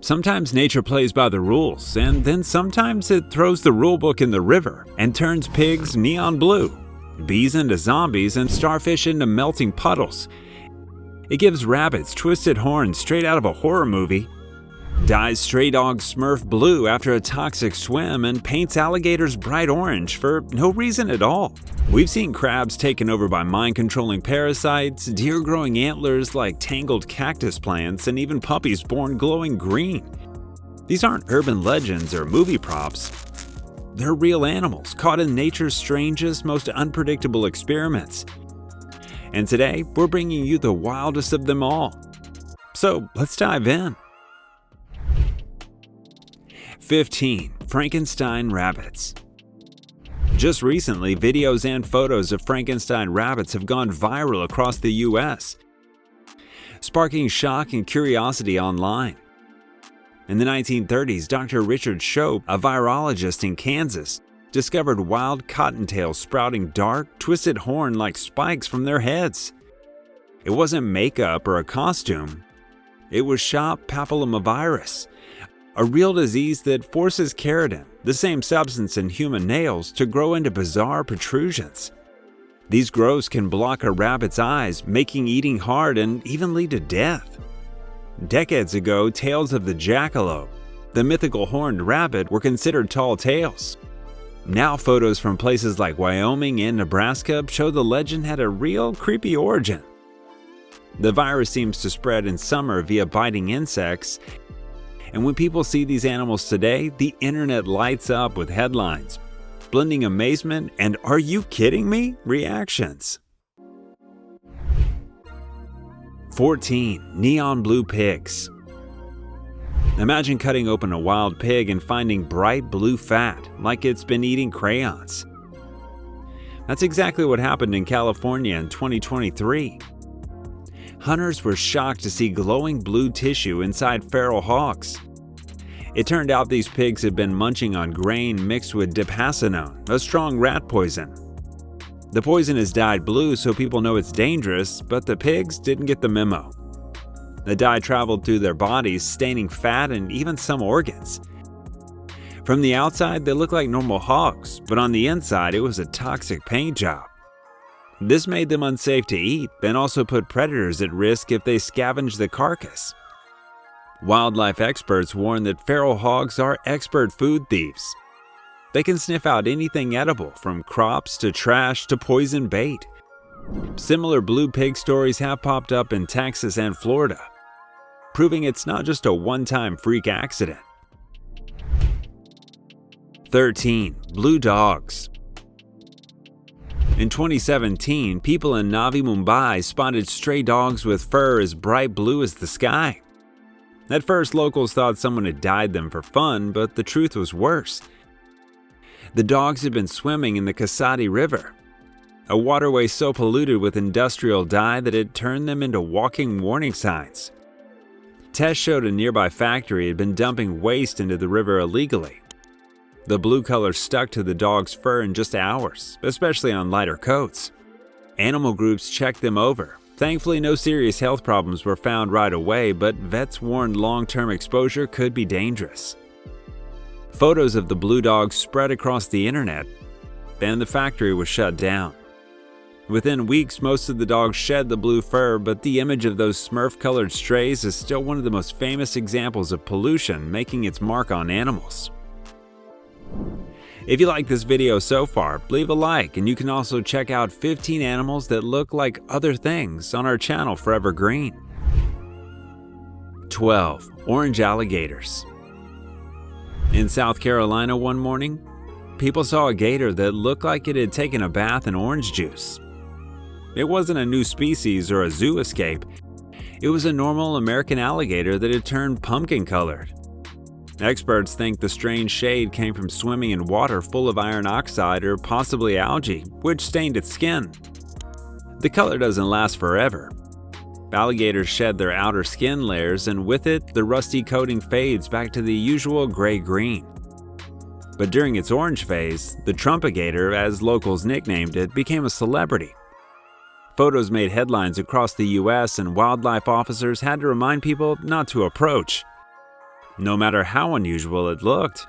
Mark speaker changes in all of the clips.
Speaker 1: Sometimes nature plays by the rules, and then sometimes it throws the rulebook in the river and turns pigs neon blue, bees into zombies, and starfish into melting puddles. It gives rabbits twisted horns straight out of a horror movie, dyes stray dogs Smurf blue after a toxic swim, and paints alligators bright orange for no reason at all. We've seen crabs taken over by mind-controlling parasites, deer growing antlers like tangled cactus plants, and even puppies born glowing green. These aren't urban legends or movie props. They're real animals caught in nature's strangest, most unpredictable experiments. And today, we're bringing you the wildest of them all. So let's dive in. 15. Frankenstein rabbits. Just recently, videos and photos of Frankenstein rabbits have gone viral across the US, sparking shock and curiosity online. In the 1930s, Dr. Richard Shope, a virologist in Kansas, discovered wild cottontails sprouting dark, twisted horn like spikes from their heads. It wasn't makeup or a costume. It was shop papillomavirus, a real disease that forces keratin, the same substance in human nails, to grow into bizarre protrusions. These growths can block a rabbit's eyes, making eating hard and even lead to death. Decades ago, tales of the jackalope, the mythical horned rabbit, were considered tall tales. Now photos from places like Wyoming and Nebraska show the legend had a real creepy origin. The virus seems to spread in summer via biting insects, and when people see these animals today, the internet lights up with headlines, blending amazement and "are you kidding me?" reactions. 14. Neon blue pigs. Imagine cutting open a wild pig and finding bright blue fat, like it's been eating crayons. That's exactly what happened in California in 2023. Hunters were shocked to see glowing blue tissue inside feral hogs. It turned out these pigs had been munching on grain mixed with dipacinone, a strong rat poison. The poison is dyed blue so people know it's dangerous, but the pigs didn't get the memo. The dye traveled through their bodies, staining fat and even some organs. From the outside, they looked like normal hogs, but on the inside, it was a toxic paint job. This made them unsafe to eat and also put predators at risk if they scavenged the carcass. Wildlife experts warn that feral hogs are expert food thieves. They can sniff out anything edible, from crops to trash to poison bait. Similar blue pig stories have popped up in Texas and Florida, proving it's not just a one-time freak accident. 13. Blue dogs. In 2017, people in Navi Mumbai spotted stray dogs with fur as bright blue as the sky. At first, locals thought someone had dyed them for fun, but the truth was worse. The dogs had been swimming in the Kasadi River, a waterway so polluted with industrial dye that it turned them into walking warning signs. Tests showed a nearby factory had been dumping waste into the river illegally. The blue color stuck to the dog's fur in just hours, especially on lighter coats. Animal groups checked them over. Thankfully, no serious health problems were found right away, but vets warned long-term exposure could be dangerous. Photos of the blue dogs spread across the internet, and the factory was shut down. Within weeks, most of the dogs shed the blue fur, but the image of those Smurf-colored strays is still one of the most famous examples of pollution making its mark on animals. If you like this video so far, leave a like, and you can also check out 15 animals that look like other things on our channel Forever Green. 12. Orange alligators. In South Carolina one morning, people saw a gator that looked like it had taken a bath in orange juice. It wasn't a new species or a zoo escape. It was a normal American alligator that had turned pumpkin-colored. Experts think the strange shade came from swimming in water full of iron oxide or possibly algae, which stained its skin. The color doesn't last forever. Alligators shed their outer skin layers, and with it, the rusty coating fades back to the usual gray-green. But during its orange phase, the trumpigator, as locals nicknamed it, became a celebrity. Photos made headlines across the US, and wildlife officers had to remind people not to approach. no matter how unusual it looked.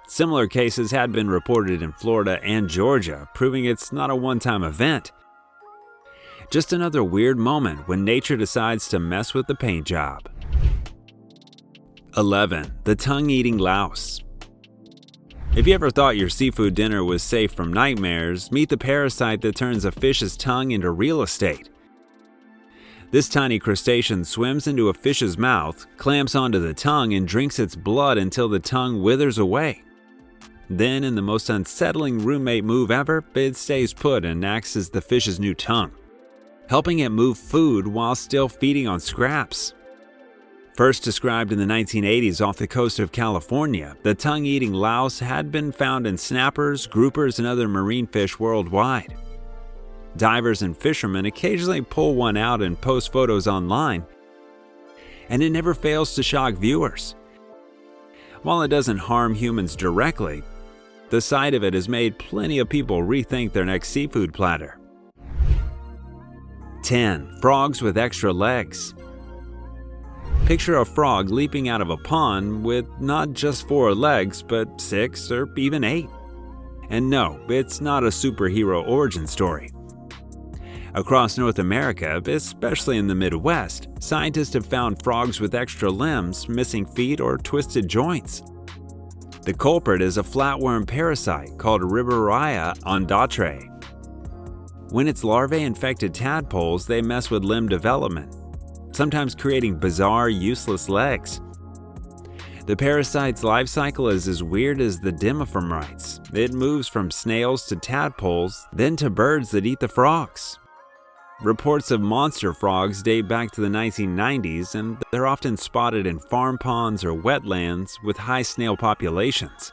Speaker 1: Similar cases had been reported in Florida and Georgia, proving it's not a one-time event. Just another weird moment when nature decides to mess with the paint job. 11. The tongue-eating louse. If you ever thought your seafood dinner was safe from nightmares, meet the parasite that turns a fish's tongue into real estate. This tiny crustacean swims into a fish's mouth, clamps onto the tongue, and drinks its blood until the tongue withers away. Then, in the most unsettling roommate move ever, it stays put and acts as the fish's new tongue, helping it move food while still feeding on scraps. First described in the 1980s off the coast of California, the tongue-eating louse had been found in snappers, groupers, and other marine fish worldwide. Divers and fishermen occasionally pull one out and post photos online, and it never fails to shock viewers. While it doesn't harm humans directly, the sight of it has made plenty of people rethink their next seafood platter. 10. Frogs with extra legs. Picture a frog leaping out of a pond with not just 4 legs, but 6 or even 8. And no, it's not a superhero origin story. Across North America, especially in the Midwest, scientists have found frogs with extra limbs, missing feet, or twisted joints. The culprit is a flatworm parasite called Riberia ondatre. When its larvae infected tadpoles, they mess with limb development, sometimes creating bizarre, useless legs. The parasite's life cycle is as weird as the dimorphites. It moves from snails to tadpoles, then to birds that eat the frogs. Reports of monster frogs date back to the 1990s, and they're often spotted in farm ponds or wetlands with high snail populations.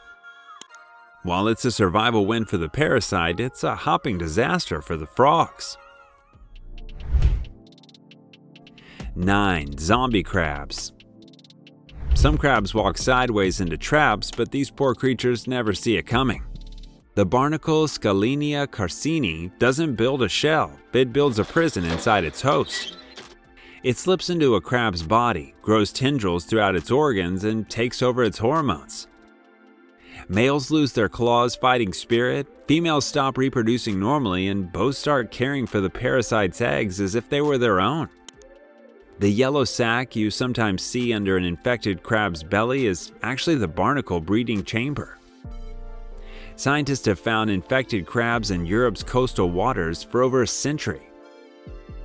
Speaker 1: While it's a survival win for the parasite, it's a hopping disaster for the frogs. 9. Zombie crabs. Some crabs walk sideways into traps, but these poor creatures never see it coming. The barnacle Scalenia carcini doesn't build a shell, it builds a prison inside its host. It slips into a crab's body, grows tendrils throughout its organs, and takes over its hormones. Males lose their claws fighting spirit, females stop reproducing normally, and both start caring for the parasite's eggs as if they were their own. The yellow sac you sometimes see under an infected crab's belly is actually the barnacle breeding chamber. Scientists have found infected crabs in Europe's coastal waters for over a century.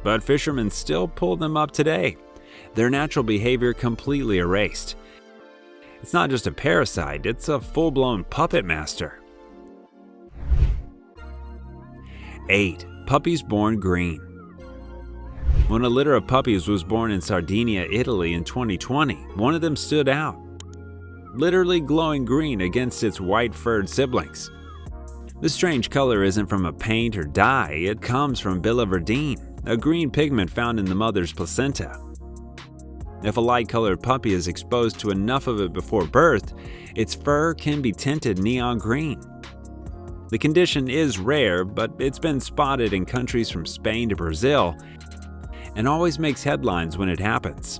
Speaker 1: But fishermen still pull them up today, their natural behavior completely erased. It's not just a parasite, it's a full-blown puppet master. 8. Puppies born green. When a litter of puppies was born in Sardinia, Italy in 2020, one of them stood out, literally glowing green against its white-furred siblings. The strange color isn't from a paint or dye, it comes from biliverdine, a green pigment found in the mother's placenta. If a light-colored puppy is exposed to enough of it before birth, its fur can be tinted neon green. The condition is rare, but it's been spotted in countries from Spain to Brazil, and always makes headlines when it happens.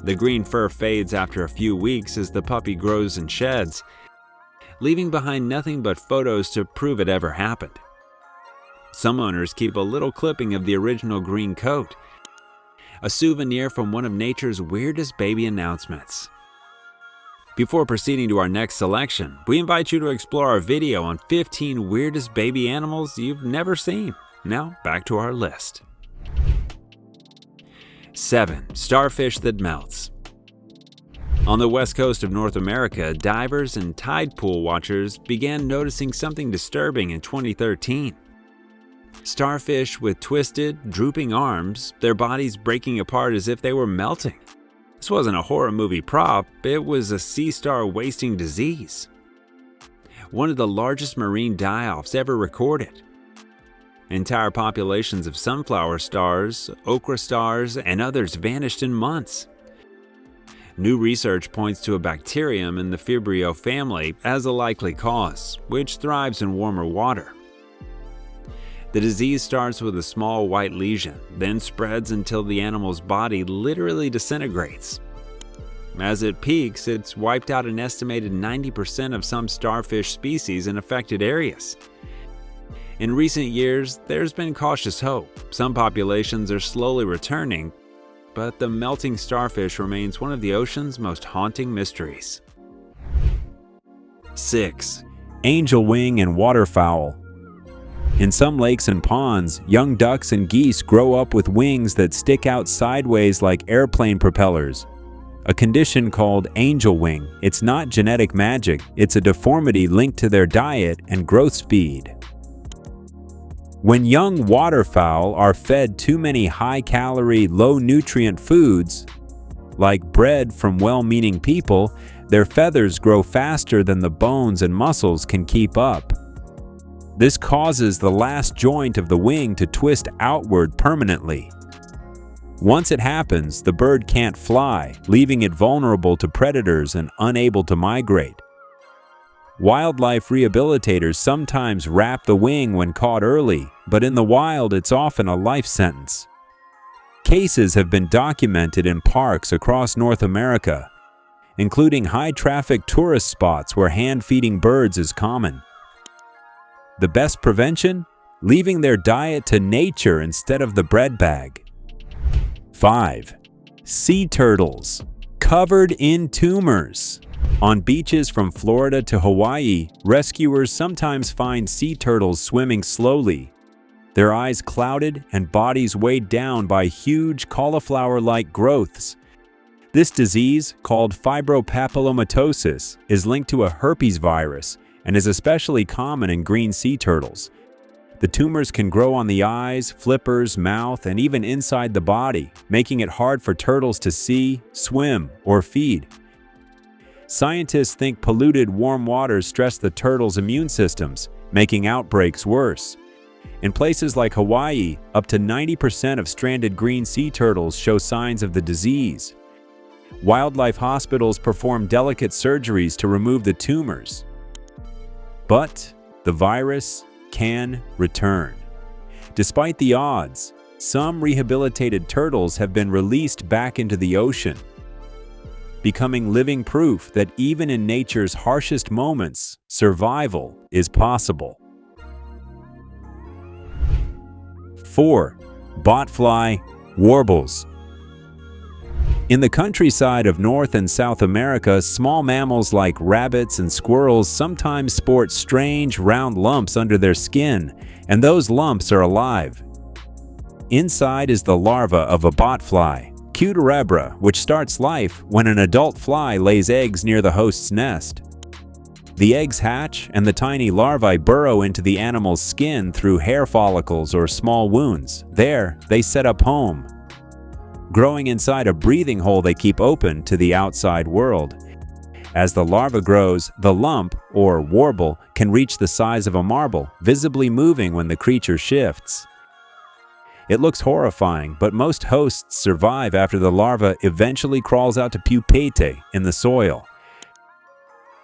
Speaker 1: The green fur fades after a few weeks as the puppy grows and sheds, leaving behind nothing but photos to prove it ever happened. Some owners keep a little clipping of the original green coat, a souvenir from one of nature's weirdest baby announcements. Before proceeding to our next selection, we invite you to explore our video on 15 weirdest baby animals you've never seen. Now, back to our list. 7. Starfish that melts. On the west coast of North America, divers and tide pool watchers began noticing something disturbing in 2013. Starfish with twisted, drooping arms, their bodies breaking apart as if they were melting. This wasn't a horror movie prop, it was a sea star wasting disease. One of the largest marine die-offs ever recorded. Entire populations of sunflower stars, okra stars, and others vanished in months. New research points to a bacterium in the Vibrio family as a likely cause, which thrives in warmer water. The disease starts with a small white lesion, then spreads until the animal's body literally disintegrates. As it peaks, it's wiped out an estimated 90% of some starfish species in affected areas. In recent years, there's been cautious hope. Some populations are slowly returning, but the melting starfish remains one of the ocean's most haunting mysteries. 6. Angel wing and waterfowl. In some lakes and ponds, young ducks and geese grow up with wings that stick out sideways like airplane propellers, a condition called angel wing. It's not genetic magic, it's a deformity linked to their diet and growth speed. When young waterfowl are fed too many high-calorie, low-nutrient foods, like bread from well-meaning people, their feathers grow faster than the bones and muscles can keep up. This causes the last joint of the wing to twist outward permanently. Once it happens, the bird can't fly, leaving it vulnerable to predators and unable to migrate. Wildlife rehabilitators sometimes wrap the wing when caught early, but in the wild it's often a life sentence. Cases have been documented in parks across North America, including high-traffic tourist spots where hand-feeding birds is common. The best prevention? Leaving their diet to nature instead of the bread bag. 5. Sea turtles, covered in tumors. On beaches from Florida to Hawaii, rescuers sometimes find sea turtles swimming slowly, their eyes clouded and bodies weighed down by huge cauliflower-like growths. This disease, called fibropapillomatosis, is linked to a herpes virus and is especially common in green sea turtles. The tumors can grow on the eyes, flippers, mouth, and even inside the body, making it hard for turtles to see, swim, or feed. Scientists think polluted warm waters stress the turtles' immune systems, making outbreaks worse. In places like Hawaii, up to 90% of stranded green sea turtles show signs of the disease. Wildlife hospitals perform delicate surgeries to remove the tumors. But the virus can return. Despite the odds, some rehabilitated turtles have been released back into the ocean, becoming living proof that even in nature's harshest moments, survival is possible. 4. Botfly warbles. In the countryside of North and South America, small mammals like rabbits and squirrels sometimes sport strange, round lumps under their skin, and those lumps are alive. Inside is the larva of a botfly, Cuterebra, which starts life when an adult fly lays eggs near the host's nest. The eggs hatch, and the tiny larvae burrow into the animal's skin through hair follicles or small wounds. There, they set up home, growing inside a breathing hole they keep open to the outside world. As the larva grows, the lump, or warble, can reach the size of a marble, visibly moving when the creature shifts. It looks horrifying, but most hosts survive after the larva eventually crawls out to pupate in the soil.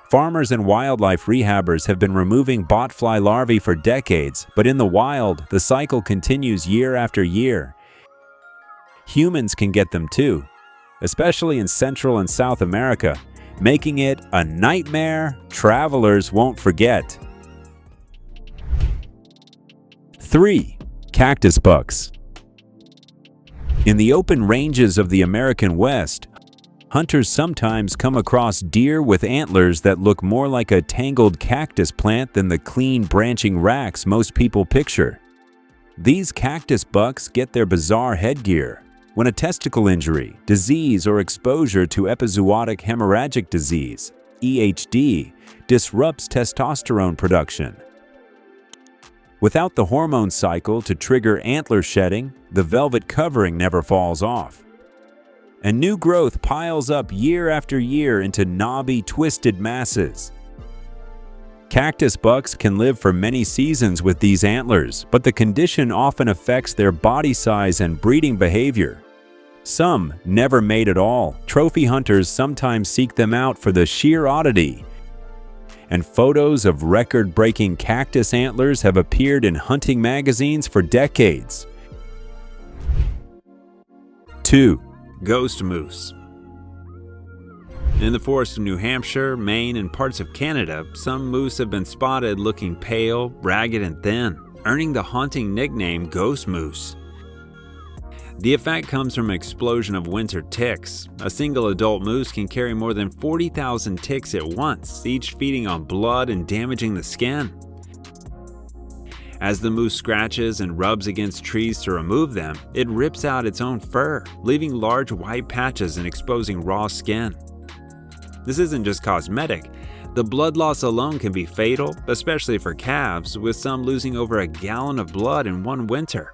Speaker 1: Farmers and wildlife rehabbers have been removing botfly larvae for decades, but in the wild, the cycle continues year after year. Humans can get them too, especially in Central and South America, making it a nightmare travelers won't forget. 3. Cactus bugs. In the open ranges of the American West, hunters sometimes come across deer with antlers that look more like a tangled cactus plant than the clean branching racks most people picture. These cactus bucks get their bizarre headgear when a testicle injury, disease, or exposure to epizootic hemorrhagic disease, EHD, disrupts testosterone production. Without the hormone cycle to trigger antler shedding, the velvet covering never falls off. And new growth piles up year after year into knobby, twisted masses. Cactus bucks can live for many seasons with these antlers, but the condition often affects their body size and breeding behavior. Some never mate at all. Trophy hunters sometimes seek them out for the sheer oddity. And photos of record-breaking cactus antlers have appeared in hunting magazines for decades. 2. Ghost moose. In the forests of New Hampshire, Maine, and parts of Canada, some moose have been spotted looking pale, ragged, and thin, earning the haunting nickname ghost moose. The effect comes from an explosion of winter ticks. A single adult moose can carry more than 40,000 ticks at once, each feeding on blood and damaging the skin. As the moose scratches and rubs against trees to remove them, it rips out its own fur, leaving large white patches and exposing raw skin. This isn't just cosmetic. The blood loss alone can be fatal, especially for calves, with some losing over a gallon of blood in one winter.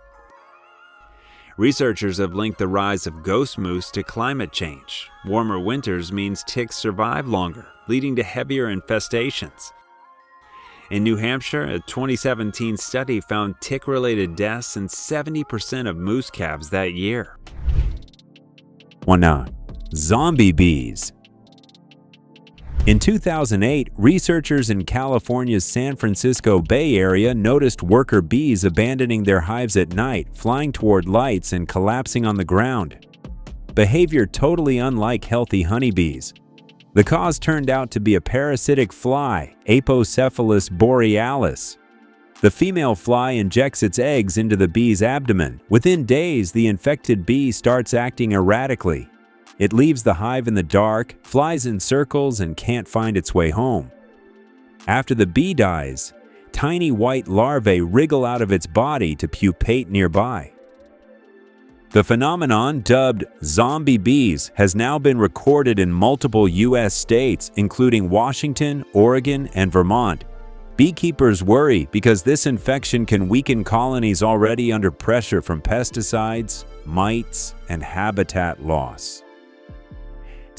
Speaker 1: Researchers have linked the rise of ghost moose to climate change. Warmer winters means ticks survive longer, leading to heavier infestations. In New Hampshire, a 2017 study found tick-related deaths in 70% of moose calves that year.
Speaker 2: 1. Zombie bees. In 2008, researchers in California's San Francisco Bay Area noticed worker bees abandoning their hives at night, flying toward lights and collapsing on the ground. Behavior totally unlike healthy honeybees. The cause turned out to be a parasitic fly, Apocephalus borealis. The female fly injects its eggs into the bee's abdomen. Within days, the infected bee starts acting erratically. It leaves the hive in the dark, flies in circles, and can't find its way home. After the bee dies, tiny white larvae wriggle out of its body to pupate nearby. The phenomenon, dubbed zombie bees, has now been recorded in multiple U.S. states, including Washington, Oregon, and Vermont. Beekeepers worry because this infection can weaken colonies already under pressure from pesticides, mites, and habitat loss.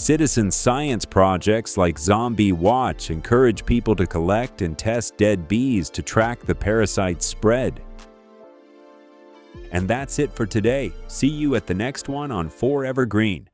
Speaker 2: Citizen science projects like Zombie Watch encourage people to collect and test dead bees to track the parasite's spread. And that's it for today. See you at the next one on Forever Green.